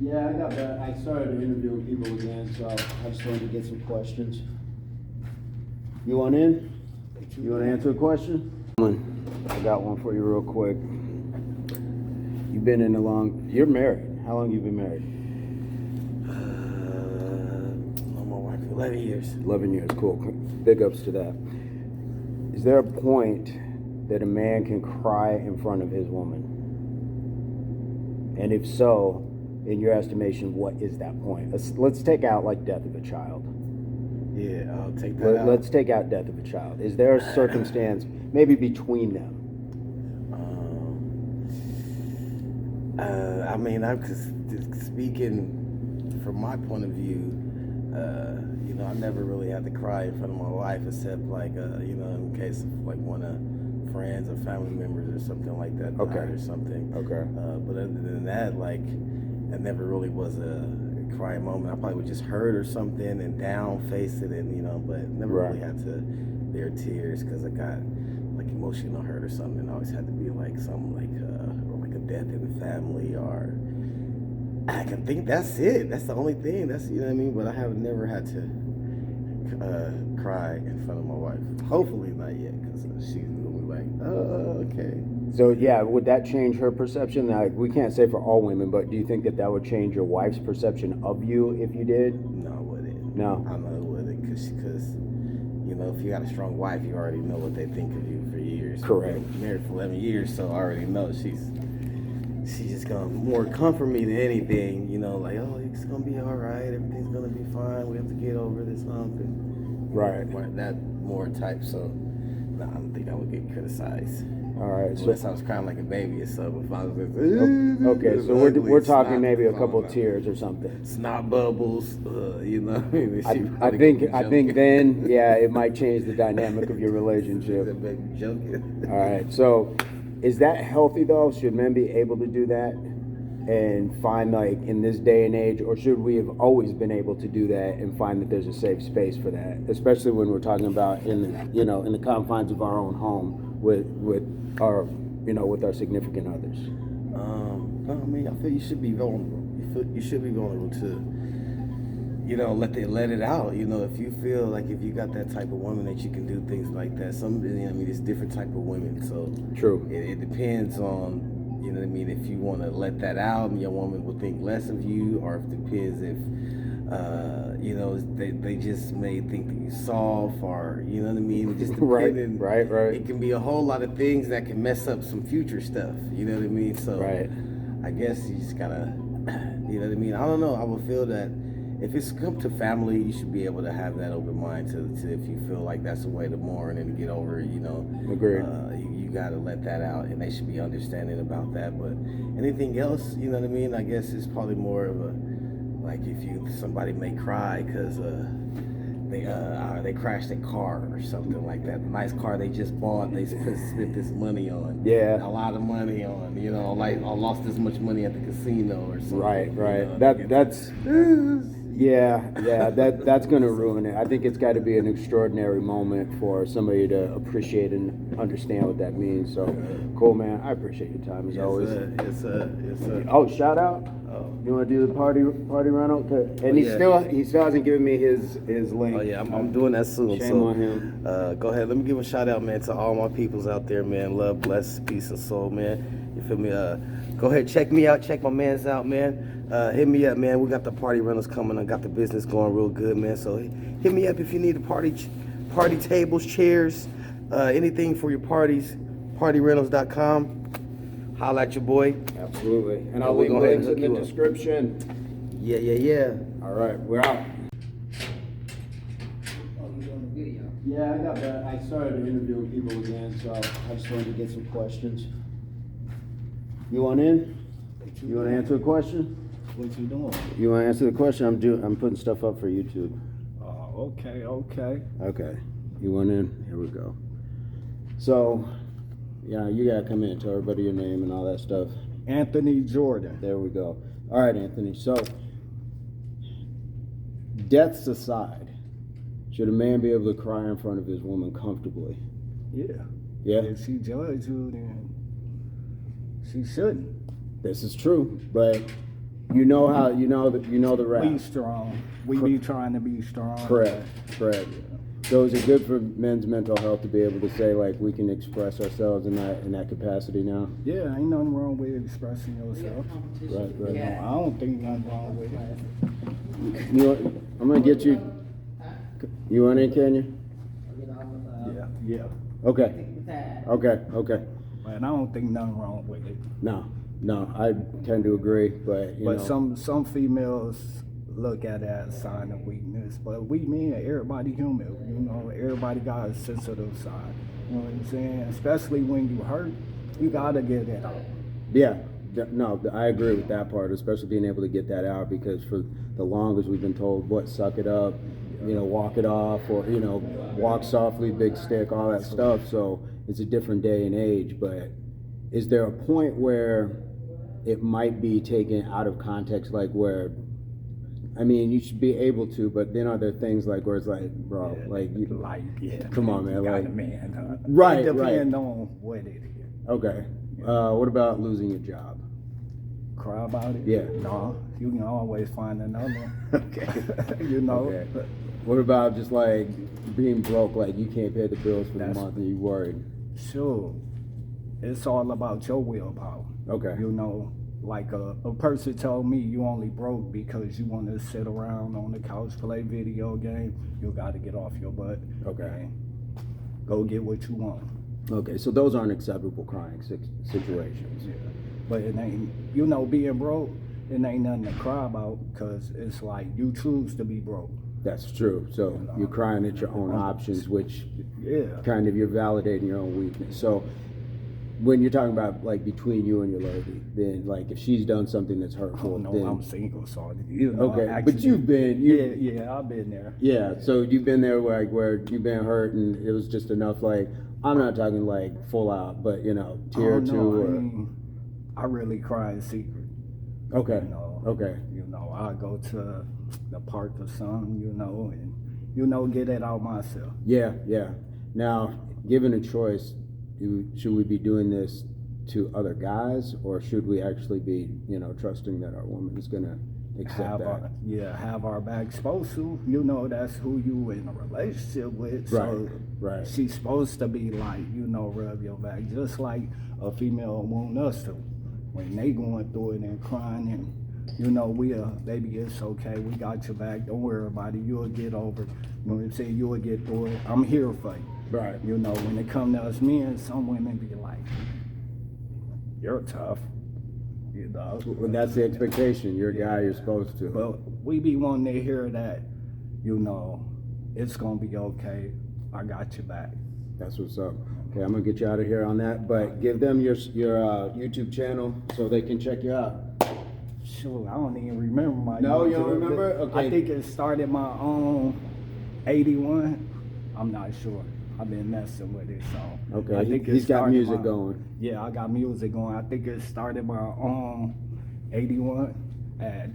Yeah, I got back. I started interviewing people again, so I just wanted to get some questions. You want in? You want to answer a question? I got one for you real quick. You've been in a long... You're married. How long you been married? Known my wife for 11 years. 11 years, cool. Big ups to that. Is there a point that a man can cry in front of his woman? And if so, in your estimation, what is that point? Let's take out like death of a child. Yeah, I'll take that out. Let's take out death of a child. Is there a circumstance maybe between them? I mean, I'm just speaking from my point of view. I never really had to cry in front of my wife, except like, in case of like one of friends or family members or something like that died or something. Okay. But other than that, like, it never really was a crying moment. I probably would just hurt or something and down face it, and but never really had to bear tears because I got like emotional hurt or something. It always had to be like something like or like a death in the family, or I can think that's it. That's the only thing. That's what I mean. But I have never had to cry in front of my wife. Hopefully not yet, because she's gonna be like, oh, okay. So yeah, would that change her perception? Like, we can't say for all women, but do you think that would change your wife's perception of you if you did? No, it wouldn't. No? I know it wouldn't, because if you got a strong wife, you already know what they think of you for years. Correct. We've been married for 11 years, so I already know she's just gonna more comfort me than anything. Like, oh, it's gonna be all right. Everything's gonna be fine. We have to get over this hump, and that more type. So, no, I don't think I would get criticized. All right. Unless I was crying like a baby or something. If I was okay, so we're talking maybe a couple of tears or something. Snot bubbles, I think then, yeah, it might change the dynamic of your relationship. All right. So, is that healthy though? Should men be able to do that and find, like, in this day and age, or should we have always been able to do that and find that there's a safe space for that, especially when we're talking about in the confines of our own home with our significant others? No, I mean, I feel you should be vulnerable. You should be vulnerable to, let it out. If you feel like if you got that type of woman that you can do things like that. It's different type of women. So true. It depends on, if you want to let that out and your woman will think less of you, or if it depends if, they just may think that you soft, or, It just depending. Right. It can be a whole lot of things that can mess up some future stuff. You know what I mean? So I guess you just gotta, I don't know. I would feel that if it's come to family, you should be able to have that open mind to if you feel like that's a way to mourn and to get over it, Agreed. You got to let that out, and they should be understanding about that. But anything else, I guess it's probably more of a, like, if somebody may cry because they crashed their car or something like that. The nice car they just bought, they spent this money on. Yeah. A lot of money on, like I lost this much money at the casino or something. Right. That's that's going to ruin it. I think it's got to be an extraordinary moment for somebody to appreciate and understand what that means. So, cool, man. I appreciate your time as always. Yes, sir. Oh, shout out. Oh. You want to do the party rental? And he still hasn't given me his link. Oh yeah, I'm doing that soon. Shame on him. Go ahead. Let me give a shout out, man, to all my peoples out there, man. Love, bless, peace, and soul, man. You feel me? Go ahead, check me out. Check my mans out, man. Hit me up, man. We got the party rentals coming. I got the business going real good, man. So hit me up if you need a party tables, chairs, anything for your parties. PartyRentals.com. Holla at your boy. Absolutely. And I'll leave links in the description. Yeah. All right, we're out. Yeah, I got that. I started interviewing people again, so I just wanted to get some questions. You want in? You want to answer a question? What you doing? You want to answer the question? I'm putting stuff up for YouTube. Okay. Okay. You want in? Here we go. So, yeah, you gotta come in, tell everybody your name and all that stuff. Anthony Jordan. There we go. All right, Anthony. So, deaths aside, should a man be able to cry in front of his woman comfortably? Yeah. Yeah? If she judges you, then she shouldn't. This is true, but You know how you know the rap. Be strong. We be trying to be strong. Correct. So is it good for men's mental health to be able to say like we can express ourselves in that capacity now? Yeah, ain't nothing wrong with expressing yourself. Right. You know, I don't think nothing wrong with it. I'm gonna get you. You want in, Kenya? Yeah. Okay. But I don't think nothing wrong with it. No, I tend to agree, but you know. Some females look at it as a sign of weakness, but we men, everybody human, you know, everybody got a sensitive side. You know what I'm saying? Especially when you hurt, you gotta get it out. Yeah, no, I agree with that part, especially being able to get that out, because for the longest we've been told, suck it up, you know, walk it off, or, you know, walk softly, big stick, all that stuff. So it's a different day and age, but is there a point where it might be taken out of context, like where, I mean, you should be able to, but then are there things like where it's like, bro, come on, man, like, right, it depends on what it is. Okay. What about losing your job? Cry about it? Yeah. No, you can always find another. Okay. You know. Okay. What about just like being broke, like you can't pay the bills for the month and you worried? Sure. It's all about your willpower. Okay. You know, like a person told me you only broke because you want to sit around on the couch, play video game. You got to get off your butt. Okay. And go get what you want. Okay, so those aren't acceptable crying situations. Yeah. But it ain't, you know, being broke, it ain't nothing to cry about, because it's like you choose to be broke. That's true. So you're crying at your own options, which kind of you're validating your own weakness. So when you're talking about like between you and your lady, then like if she's done something that's hurtful, then I'm single, so you know. Okay, actually, but you've been yeah, I've been there. Yeah, so you've been there where you've been hurt and it was just enough. Like I'm not talking like full out, but you know, tear or two. I really cry in secret. Okay. You know, okay. You know, I go to the park or something, you know, and you know, get it out myself. Yeah. Now, given a choice, should we be doing this to other guys, or should we actually be, you know, trusting that our woman is gonna accept that? Have our back. Supposed to, you know, that's who you in a relationship with. So right. She's supposed to be like, you know, rub your back, just like a female want us to. When they going through it and crying and, you know, baby, it's okay, we got your back, don't worry about it, you'll get over it. You know what I'm saying? You'll get through it. I'm here for you. Right. You know, when it come to us men, some women be like, you're tough. You know. When that's the expectation, you're a guy, you're supposed to. But we be wanting to hear that, you know, it's gonna be okay. I got your back. That's what's up. Okay, I'm gonna get you out of here on that, but give them your YouTube channel so they can check you out. Sure, I don't even remember my. No, YouTube. you don't remember? Okay. I think it started my own 81. I'm not sure. I've been messing with it, so. Okay, I think he's got music going. Yeah, I got music going. I think it started my own 81 at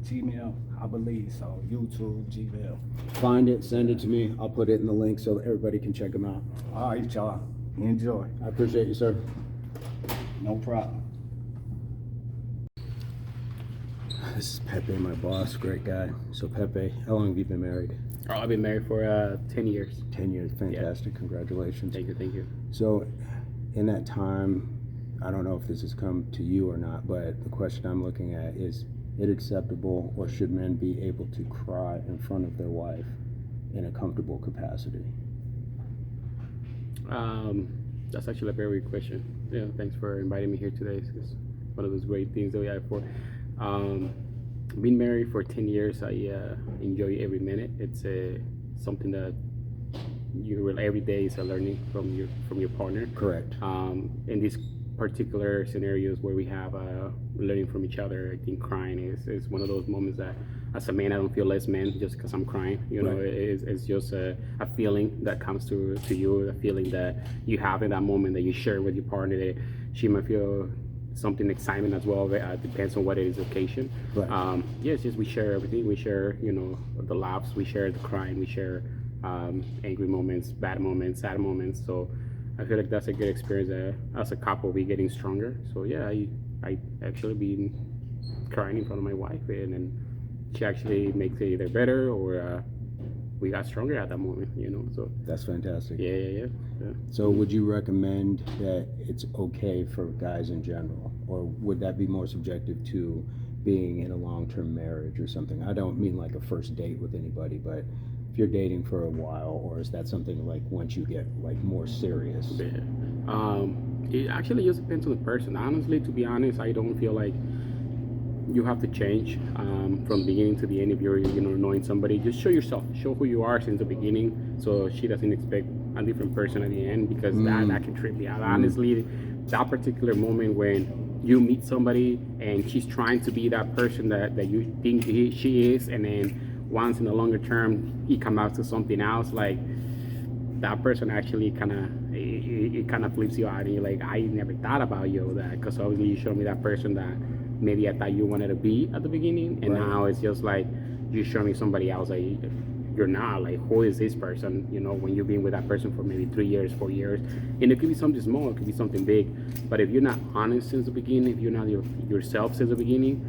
Gmail, I believe so. YouTube, Gmail. Find it, send it to me. I'll put it in the link so that everybody can check them out. All right, y'all. Enjoy. I appreciate you, sir. No problem. This is Pepe, my boss, great guy. So Pepe, how long have you been married? Oh, I've been married for 10 years. 10 years, fantastic, Congratulations. Thank you. So in that time, I don't know if this has come to you or not, but the question I'm looking at is it acceptable, or should men be able to cry in front of their wife in a comfortable capacity? That's actually a very good question. Yeah, thanks for inviting me here today. It's one of those great things that we have for. Been married for 10 years. I enjoy every minute. It's something that every day is a learning from your partner. Correct. In these particular scenarios where we have learning from each other, I think crying is one of those moments that, as a man, I don't feel less man just because I'm crying. You know, it's just a feeling that comes to you, a feeling that you have in that moment that you share with your partner. That she might feel something excitement as well. Depends on what it is occasion. Right. Yes, we share everything. We share, you know, the laughs. We share the crying. We share angry moments, bad moments, sad moments. So I feel like that's a good experience. As a couple, we're getting stronger. So yeah, I actually been crying in front of my wife, and then she actually makes it either better or we got stronger at that moment, you know. So That's fantastic. yeah. So would you recommend that it's okay for guys in general, or would that be more subjective to being in a long-term marriage or something? I don't mean like a first date with anybody, but if you're dating for a while, or is that something like once you get like more serious? Yeah. It actually just depends on the person. Honestly, to be honest, I don't feel like you have to change from beginning to the end if you're knowing somebody. Just show yourself, show who you are since the beginning, so she doesn't expect a different person at the end, because that can trip me out. Honestly, that particular moment when you meet somebody and she's trying to be that person that you think she is, and then once in the longer term he comes out to something else, like that person actually kind of flips you out, and you're like, I never thought about you that, because obviously you showed me that person that maybe I thought you wanted to be at the beginning, and now it's just like you show me somebody else. Like, you're not like, who is this person? You know, when you've been with that person for maybe 3 years, 4 years, and it could be something small, it could be something big, but if you're not honest since the beginning, if you're not yourself since the beginning,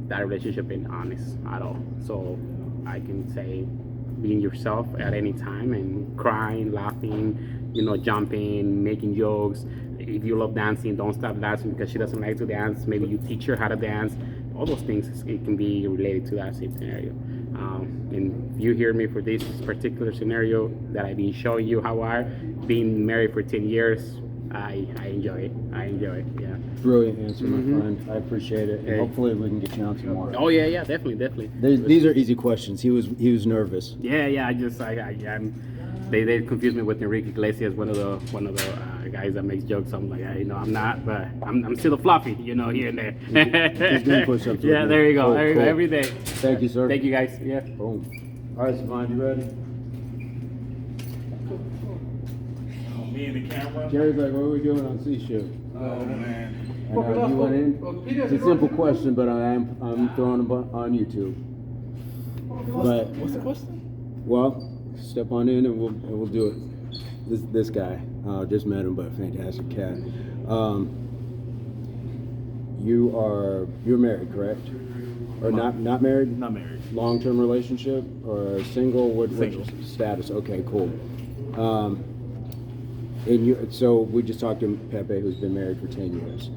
that relationship ain't honest at all. So I can say, being yourself at any time and crying, laughing, jumping, making jokes. If you love dancing, don't stop dancing because she doesn't like to dance. Maybe you teach her how to dance. All those things, it can be related to that same scenario. And if you hear me for this particular scenario that I've been showing you how I, being married for 10 years, I enjoy it. Yeah. Brilliant answer, my friend. I appreciate it. And hopefully we can get you on some more. Oh yeah, definitely. These are easy questions. He was nervous. Yeah. They confused me with Enrique Iglesias, one of the guys that makes jokes. I'm like, I'm not, but I'm still a fluffy, here and there. He's doing push-ups. Yeah, there you go. Cool. Every day. Thank you, sir. Thank you, guys. Yeah. Boom. All right, Savon, you ready? Me and the camera. Jerry's like, what are we doing on C-Shift? Oh man. And you went in. It's a simple question, but I'm throwing it on YouTube. But What's the question? well, step on in and we'll do it. This guy, just met him, but fantastic cat. You're married, correct? Or not married? Not married. Long-term relationship or single? What's Single. your status? Okay, cool. So we just talked to Pepe, who's been married for 10 years.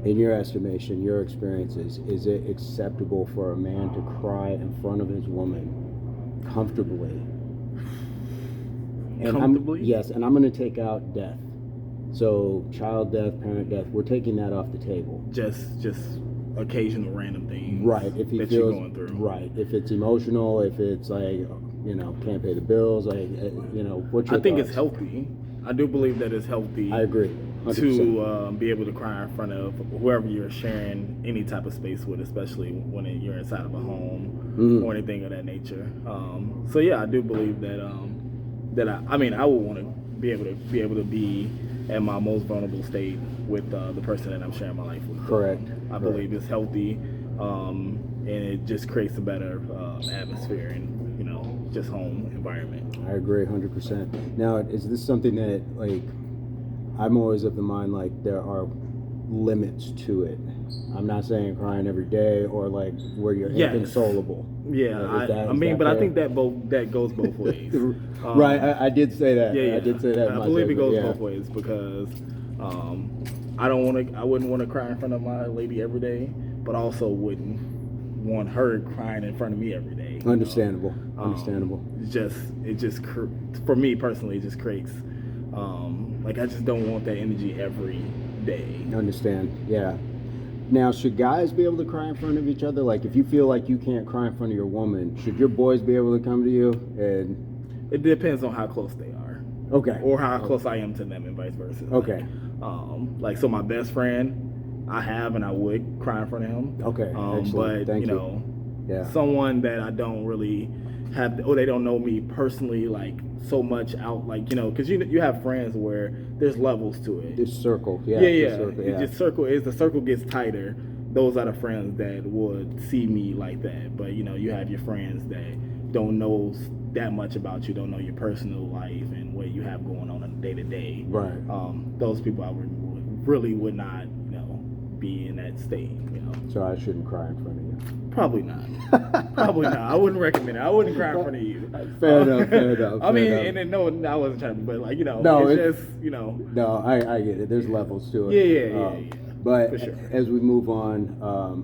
In your estimation, your experiences, is it acceptable for a man to cry in front of his woman comfortably? And Comfortably? Yes, and I'm going to take out death. So child death, parent death, we're taking that off the table. Just occasional random things. Right, if he that feels you're going through. right, if it's emotional, if it's like can't pay the bills, like what's your I think thoughts? it's healthy. I do believe that it's healthy. I agree. 100%. To be able to cry in front of whoever you're sharing any type of space with, especially when you're inside of a home or anything of that nature. So yeah, I do believe that I would want to be able to be at my most vulnerable state with the person that I'm sharing my life with. Correct. I believe it's healthy, and it just creates a better atmosphere and just home environment. I agree 100%. Now, is this something that, like, I'm always of the mind, like, there are limits to it. I'm not saying crying every day or, like, where you're inconsolable. Yeah, but I think that goes both ways. Right, I did say that. Yeah. I did say that. in I my believe it segment, goes both ways because I wouldn't want to cry in front of my lady every day, but I also wouldn't want her crying in front of me every day. Understandable. For me personally, it just creates I just don't want that energy every day. Understand, yeah. Now, should guys be able to cry in front of each other? Like, if you feel like you can't cry in front of your woman, should your boys be able to come to you? And it depends on how close they are. Okay. Or how close I am to them and vice versa. Okay. So my best friend, I have and I would cry in front of him. Okay. Excellent. But Thank you. Yeah. Someone that I don't really have, or they don't know me personally, like so much out, like because you have friends where there's levels to it. This circle, yeah. As the circle gets tighter, those are the friends that would see me like that. But you have your friends that don't know that much about you, don't know your personal life and what you have going on day to day. Right. Those people I would not be in that state, you know. So I shouldn't cry in front of you. Probably not. Probably not. I wouldn't recommend it. I wouldn't cry in front of you. Fair enough, fair enough. I mean, fair enough. and then, no, I wasn't trying to, but like, you know, No, it's just, you know. No, I get it. There's levels to it. Yeah. But For sure. as we move on,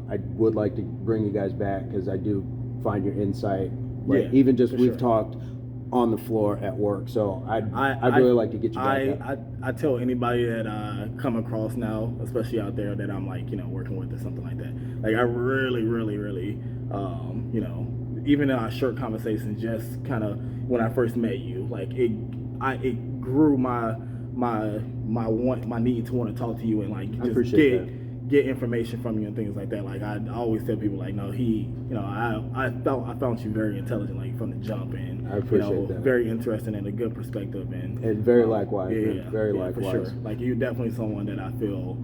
I would like to bring you guys back because I do find your insight. Like, Yeah, even just for we've sure. talked on the floor at work, so I'd really like to get you back. I tell anybody that I come across now, especially out there that I'm like, you know, working with or something like that. Like I really, you know, even in our short conversation, just kind of when I first met you, like it grew my need to want to talk to you and like just get information from you and things like that. Like I always tell people like, no, I found you very intelligent, like from the jump, and I appreciate that. very interesting and a good perspective, and very likewise, yeah, likewise. for sure. Like you're definitely someone that I feel,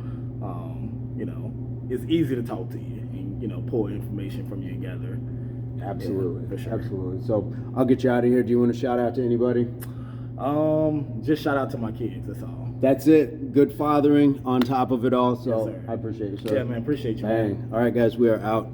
you know, it's easy to talk to you and you know pull information from you and gather. Absolutely, for sure. Absolutely. So I'll get you out of here. Do you want to shout out to anybody? Just shout out to my kids. That's all. That's it. Good fathering on top of it all. So Yes, sir. I appreciate you, sir. Yeah, man. Appreciate you. Bang. Man. All right, guys, we are out.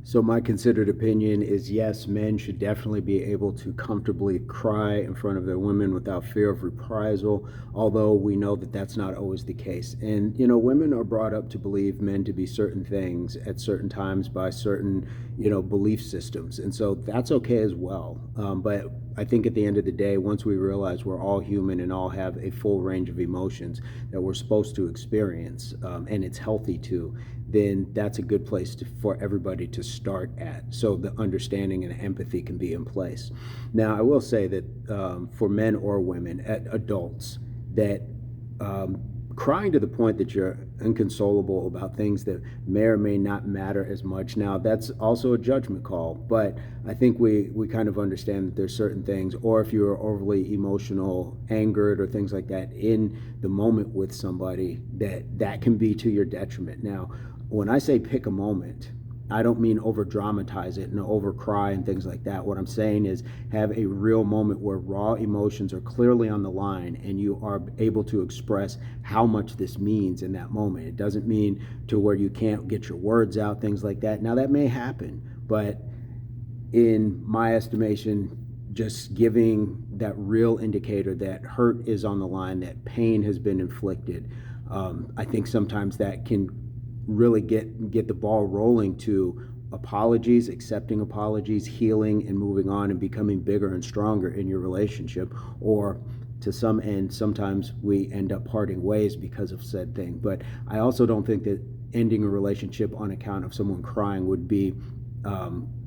So my considered opinion is yes, men should definitely be able to comfortably cry in front of their women without fear of reprisal, although we know that that's not always the case. And, you know, women are brought up to believe men to be certain things at certain times by certain, you know, belief systems. And so that's okay as well. But I think at the end of the day, once we realize we're all human and all have a full range of emotions that we're supposed to experience, and it's healthy to, then that's a good place for everybody to start at, so the understanding and empathy can be in place. Now, I will say that for men or women, adults, that crying to the point that you're inconsolable about things that may or may not matter as much. Now, that's also a judgment call, but I think we kind of understand that there's certain things, or if you're overly emotional, angered, or things like that in the moment with somebody, that can be to your detriment. Now, when I say pick a moment, I don't mean over dramatize it and over cry and things like that. What I'm saying is have a real moment where raw emotions are clearly on the line and you are able to express how much this means in that moment. It doesn't mean to where you can't get your words out, things like that. Now that may happen, but in my estimation, just giving that real indicator that hurt is on the line, that pain has been inflicted, I think sometimes that can really get the ball rolling to apologies, accepting apologies, healing, and moving on and becoming bigger and stronger in your relationship. Or to some end, sometimes we end up parting ways because of said thing. But I also don't think that ending a relationship on account of someone crying would be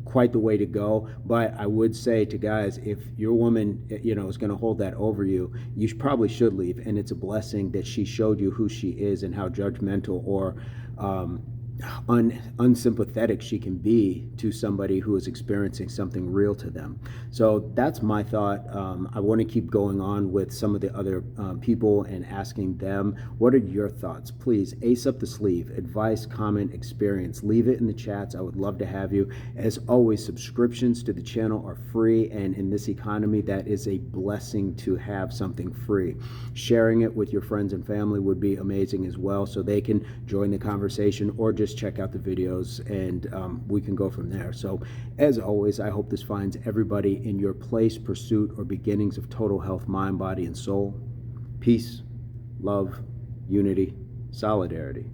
quite the way to go. But I would say to guys, if your woman, you know, is going to hold that over you, you probably should leave. And it's a blessing that she showed you who she is and how judgmental or unsympathetic she can be to somebody who is experiencing something real to them. So that's my thought. I want to keep going on with some of the other people and asking them, what are your thoughts? Please ace up the sleeve, advice, comment, experience, leave it in the chats. I would love to have you. As always, subscriptions to the channel are free, and in this economy, that is a blessing to have something free. Sharing it with your friends and family would be amazing as well, so they can join the conversation or just check out the videos, and we can go from there. So as always, I hope this finds everybody in your place, pursuit, or beginnings of total health, mind, body, and soul. Peace, love, unity, solidarity.